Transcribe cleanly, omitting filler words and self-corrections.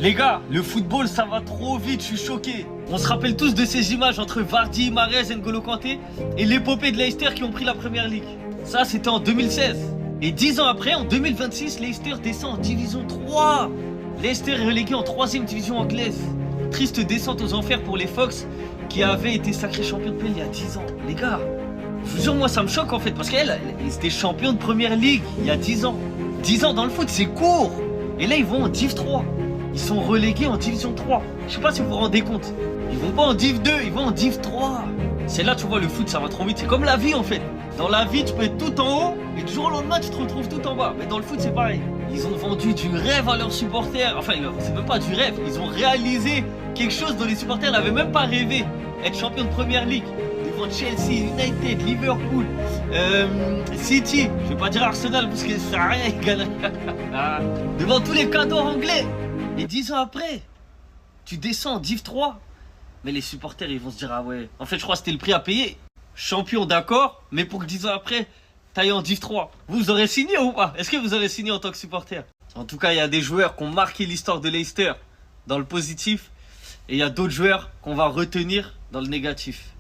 Les gars, le football ça va trop vite, je suis choqué. On se rappelle tous de ces images entre Vardy, Mahrez, N'Golo Kanté et l'épopée de Leicester qui ont pris la première ligue. Ça c'était en 2016. Et 10 ans après, en 2026, Leicester descend en division 3. Leicester est relégué en 3ème division anglaise. Triste descente aux enfers pour les Fox qui avaient été sacrés champions de PL il y a 10 ans. Les gars, je vous jure, moi ça me choque en fait parce qu'elle était champion de première ligue il y a 10 ans. 10 ans dans le foot, c'est court. Et là, ils vont en Div 3. Ils sont relégués en Division 3. Je sais pas si vous vous rendez compte. Ils vont pas en Div 2, ils vont en Div 3. C'est là, tu vois, le foot, ça va trop vite. C'est comme la vie, en fait. Dans la vie, tu peux être tout en haut et du jour au lendemain, tu te retrouves tout en bas. Mais dans le foot, c'est pareil. Ils ont vendu du rêve à leurs supporters. Enfin, c'est même pas du rêve. Ils ont réalisé quelque chose dont les supporters n'avaient même pas rêvé. Être champion de première ligue. Devant Chelsea, United, Liverpool, City. Je vais pas dire Arsenal parce que ça sert à rien, ils gagnent. Devant tous les cadors anglais. Et 10 ans après, tu descends en Div 3. Mais les supporters, ils vont se dire, ah ouais, en fait, je crois que c'était le prix à payer. Champion, d'accord, mais pour que 10 ans après, t'ailles en Div 3. Vous aurez signé ou pas? Est-ce que vous aurez signé en tant que supporter? En tout cas, il y a des joueurs qui ont marqué l'histoire de Leicester dans le positif. Et il y a d'autres joueurs qu'on va retenir dans le négatif.